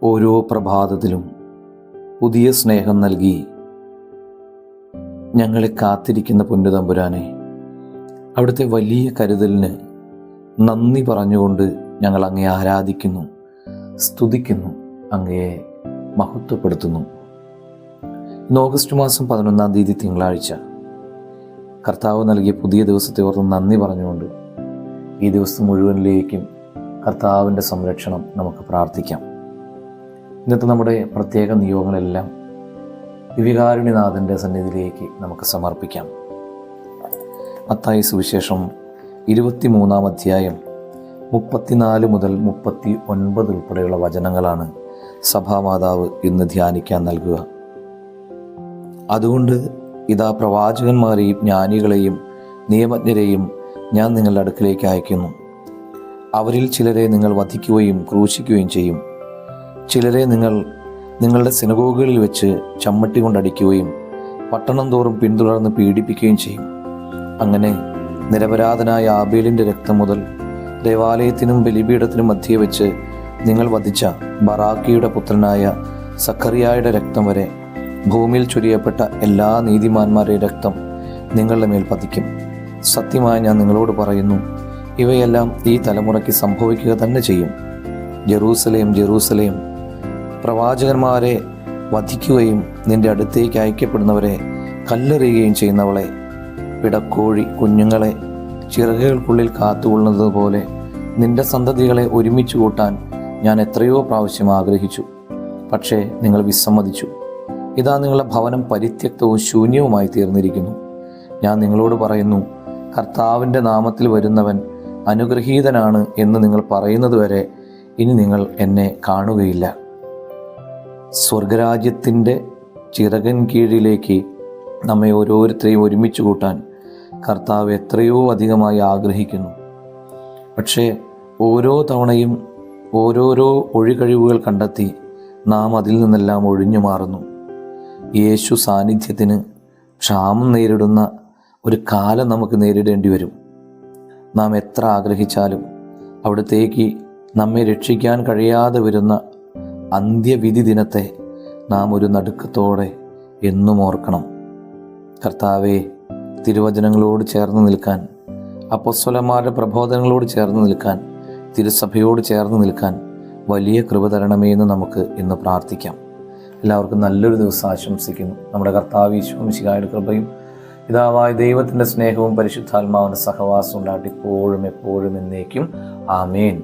ഓരോ പ്രഭാതത്തിലും പുതിയ സ്നേഹം നൽകി ഞങ്ങളെ കാത്തിരിക്കുന്ന പൊന്നുതമ്പുരാനെ, അവിടുത്തെ വലിയ കരുതലിന് നന്ദി പറഞ്ഞുകൊണ്ട് ഞങ്ങൾ അങ്ങയെ ആരാധിക്കുന്നു, സ്തുതിക്കുന്നു, അങ്ങയെ മഹത്വപ്പെടുത്തുന്നു. ഇന്ന് ഓഗസ്റ്റ് മാസം 11-ാം തീയതി തിങ്കളാഴ്ച, കർത്താവ് നൽകിയ പുതിയ ദിവസത്തെ ഓർത്ത് നന്ദി പറഞ്ഞുകൊണ്ട് ഈ ദിവസം മുഴുവനിലേക്കും കർത്താവിൻ്റെ സംരക്ഷണം നമുക്ക് പ്രാർത്ഥിക്കാം. ഇന്നത്തെ നമ്മുടെ പ്രത്യേക നിയോഗങ്ങളെല്ലാം ദിവ്യകാരുണ്യനാഥൻ്റെ സന്നിധിയിലേക്ക് നമുക്ക് സമർപ്പിക്കാം. മത്തായി സുവിശേഷം 23-ാം അധ്യായം 34 മുതൽ 39 ഉൾപ്പെടെയുള്ള വചനങ്ങളാണ് സഭാമാതാവ് ഇന്ന് ധ്യാനിക്കാൻ നൽകുക. അതുകൊണ്ട് ഇതാ പ്രവാചകന്മാരെയും ജ്ഞാനികളെയും നിയമജ്ഞരെയും ഞാൻ നിങ്ങളുടെ അടുക്കിലേക്ക് അയക്കുന്നു. അവരിൽ ചിലരെ നിങ്ങൾ വധിക്കുകയും ക്രൂശിക്കുകയും ചെയ്യും. ചിലരെ നിങ്ങൾ നിങ്ങളുടെ സിനഗോഗുകളിൽ വെച്ച് ചമ്മട്ടി കൊണ്ടടിക്കുകയും പട്ടണം തോറും പിന്തുടർന്ന് പീഡിപ്പിക്കുകയും ചെയ്യും. അങ്ങനെ നിരപരാധനായ ആബേലിൻ്റെ രക്തം മുതൽ ദേവാലയത്തിനും ബലിപീഠത്തിനും മധ്യേ വെച്ച് നിങ്ങൾ വധിച്ച ബറാക്കിയുടെ പുത്രനായ സഖറിയായുടെ രക്തം വരെ ഭൂമിയിൽ ചൊരിയപ്പെട്ട എല്ലാ നീതിമാന്മാരുടെയും രക്തം നിങ്ങളുടെ മേൽ പതിക്കും. സത്യമായി ഞാൻ നിങ്ങളോട് പറയുന്നു, ഇവയെല്ലാം ഈ തലമുറയ്ക്ക് സംഭവിക്കുക തന്നെ ചെയ്യും. ജെറൂസലേം, ജെറൂസലേം, പ്രവാചകന്മാരെ വധിക്കുകയും നിന്റെ അടുത്തേക്ക് അയക്കപ്പെടുന്നവരെ കല്ലെറിയുകയും ചെയ്യുന്നവളെ, പിടക്കോഴി കുഞ്ഞുങ്ങളെ ചിറകുകൾക്കുള്ളിൽ കാത്തുകൊള്ളുന്നത് പോലെ നിന്റെ സന്തതികളെ ഒരുമിച്ച് കൂട്ടാൻ ഞാൻ എത്രയോ പ്രാവശ്യം ആഗ്രഹിച്ചു, പക്ഷേ നിങ്ങൾ വിസമ്മതിച്ചു. ഇതാ നിങ്ങളുടെ ഭവനം പരിത്യക്തവും ശൂന്യവുമായി തീർന്നിരിക്കുന്നു. ഞാൻ നിങ്ങളോട് പറയുന്നു, കർത്താവിൻ്റെ നാമത്തിൽ വരുന്നവൻ അനുഗ്രഹീതനാണ് എന്ന് നിങ്ങൾ പറയുന്നതുവരെ ഇനി നിങ്ങൾ എന്നെ കാണുകയില്ല. സ്വർഗരാജ്യത്തിൻ്റെ ചിറകൻ കീഴിലേക്ക് നമ്മെ ഓരോരുത്തരെയും ഒരുമിച്ച് കൂട്ടാൻ കർത്താവ് എത്രയോ അധികമായി ആഗ്രഹിക്കുന്നു. പക്ഷേ ഓരോ തവണയും ഓരോരോ ഒഴികഴിവുകൾ കണ്ടെത്തി നാം അതിൽ നിന്നെല്ലാം ഒഴിഞ്ഞു മാറുന്നു. യേശു സാന്നിധ്യത്തിന് ക്ഷാമം നേരിടുന്ന ഒരു കാലം നമുക്ക് നേരിടേണ്ടി വരും. നാം എത്ര ആഗ്രഹിച്ചാലും അവിടത്തേക്ക് നമ്മെ രക്ഷിക്കാൻ കഴിയാതെ വരുന്ന അന്ത്യവിധി ദിനത്തെ നാം ഒരു നടുക്കത്തോടെ എന്നും ഓർക്കണം. കർത്താവേ, തിരുവചനങ്ങളോട് ചേർന്ന് നിൽക്കാൻ, അപ്പോസ്തലന്മാരുടെ പ്രബോധനങ്ങളോട് ചേർന്ന് നിൽക്കാൻ, തിരുസഭയോട് ചേർന്ന് നിൽക്കാൻ വലിയ കൃപ തരണമേ എന്ന് നമുക്ക് ഇന്ന് പ്രാർത്ഥിക്കാം. എല്ലാവർക്കും നല്ലൊരു ദിവസം ആശംസിക്കുന്നു. നമ്മുടെ കർത്താവ് ഈശോ മിശിഹായുടെ കൃപയും പിതാവായ ദൈവത്തിൻ്റെ സ്നേഹവും പരിശുദ്ധാത്മാവിൻ്റെ സഹവാസം ഉണ്ടായിട്ട് ഇപ്പോഴും എപ്പോഴും എന്നേക്കും. ആമേൻ.